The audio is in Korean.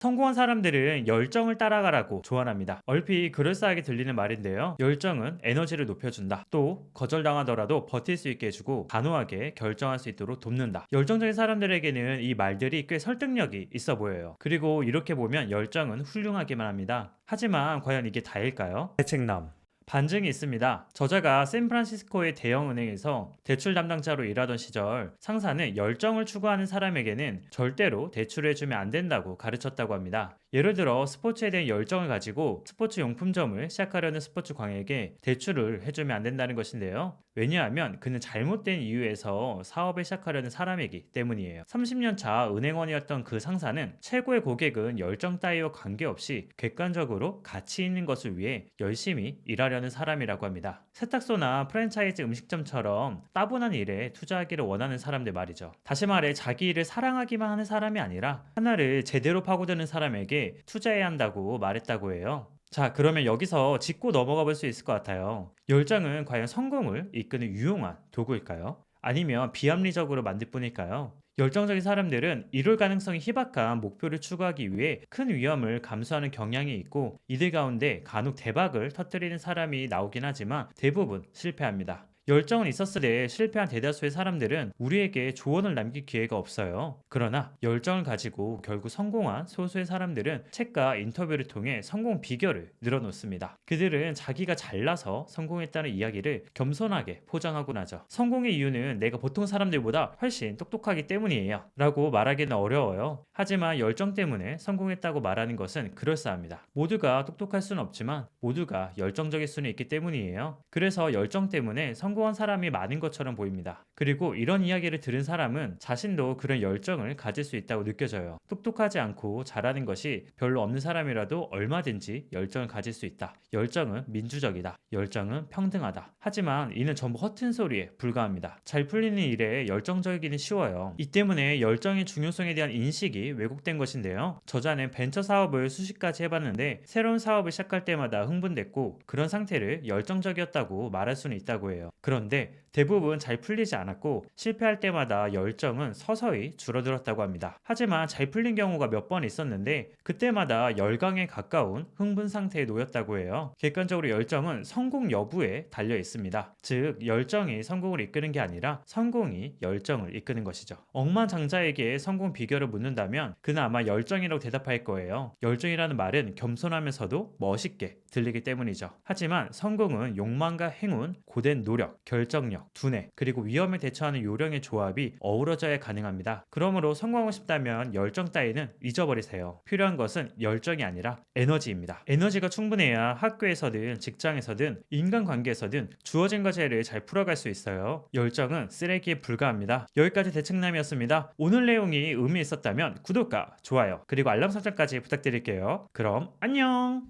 성공한 사람들은 열정을 따라가라고 조언합니다. 얼핏 그럴싸하게 들리는 말인데요. 열정은 에너지를 높여준다. 또 거절당하더라도 버틸 수 있게 해주고 단호하게 결정할 수 있도록 돕는다. 열정적인 사람들에게는 이 말들이 꽤 설득력이 있어 보여요. 그리고 이렇게 보면 열정은 훌륭하기만 합니다. 하지만 과연 이게 다일까요? 대책남 반증이 있습니다. 저자가 샌프란시스코의 대형 은행에서 대출 담당자로 일하던 시절 상사는 열정을 추구하는 사람에게는 절대로 대출을 해주면 안 된다고 가르쳤다고 합니다. 예를 들어 스포츠에 대한 열정을 가지고 스포츠 용품점을 시작하려는 스포츠 광에게 대출을 해주면 안 된다는 것인데요. 왜냐하면 그는 잘못된 이유에서 사업을 시작하려는 사람이기 때문이에요. 30년 차 은행원이었던 그 상사는 최고의 고객은 열정 따위와 관계없이 객관적으로 가치 있는 것을 위해 열심히 일하려는 사람이라고 합니다. 세탁소나 프랜차이즈 음식점처럼 따분한 일에 투자하기를 원하는 사람들 말이죠. 다시 말해 자기 일을 사랑하기만 하는 사람이 아니라 하나를 제대로 파고드는 사람에게 투자해야 한다고 말했다고 해요. 자, 그러면 여기서 짚고 넘어가 볼 수 있을 것 같아요. 열정은 과연 성공을 이끄는 유용한 도구일까요? 아니면 비합리적으로 만들 뿐일까요? 열정적인 사람들은 이룰 가능성이 희박한 목표를 추구하기 위해 큰 위험을 감수하는 경향이 있고 이들 가운데 간혹 대박을 터뜨리는 사람이 나오긴 하지만 대부분 실패합니다. 열정은 있었으되 실패한 대다수의 사람들은 우리에게 조언을 남길 기회가 없어요. 그러나 열정을 가지고 결국 성공한 소수의 사람들은 책과 인터뷰를 통해 성공 비결을 늘어놓습니다. 그들은 자기가 잘나서 성공했다는 이야기를 겸손하게 포장하고 나죠. 성공의 이유는 내가 보통 사람들보다 훨씬 똑똑하기 때문이에요 라고 말하기는 어려워요. 하지만 열정 때문에 성공했다고 말하는 것은 그럴싸합니다. 모두가 똑똑할 수는 없지만 모두가 열정적일 수는 있기 때문이에요. 그래서 열정 때문에 성공한 사람이 많은 것처럼 보입니다. 그리고 이런 이야기를 들은 사람은 자신도 그런 열정을 가질 수 있다고 느껴져요. 똑똑하지 않고 잘하는 것이 별로 없는 사람이라도 얼마든지 열정을 가질 수 있다. 열정은 민주적이다. 열정은 평등하다. 하지만 이는 전부 허튼 소리에 불과합니다. 잘 풀리는 일에 열정적이기는 쉬워요. 이 때문에 열정의 중요성에 대한 인식이 왜곡된 것인데요. 저자는 벤처 사업을 수십 가지 해봤는데 새로운 사업을 시작할 때마다 흥분됐고 그런 상태를 열정적이었다고 말할 수는 있다고 해요. 그런데 대부분 잘 풀리지 않았고 실패할 때마다 열정은 서서히 줄어들었다고 합니다. 하지만 잘 풀린 경우가 몇 번 있었는데 그때마다 열광에 가까운 흥분 상태에 놓였다고 해요. 객관적으로 열정은 성공 여부에 달려 있습니다. 즉 열정이 성공을 이끄는 게 아니라 성공이 열정을 이끄는 것이죠. 억만장자에게 성공 비결을 묻는다면 그는 아마 열정이라고 대답할 거예요. 열정이라는 말은 겸손하면서도 멋있게 들리기 때문이죠. 하지만 성공은 욕망과 행운, 고된 노력, 결정력, 두뇌, 그리고 위험에 대처하는 요령의 조합이 어우러져야 가능합니다. 그러므로 성공하고 싶다면 열정 따위는 잊어버리세요. 필요한 것은 열정이 아니라 에너지입니다. 에너지가 충분해야 학교에서든 직장에서든 인간관계에서든 주어진 과제를 잘 풀어갈 수 있어요. 열정은 쓰레기에 불과합니다. 여기까지 대책남이었습니다. 오늘 내용이 의미 있었다면 구독과 좋아요 그리고 알람 설정까지 부탁드릴게요. 그럼 안녕.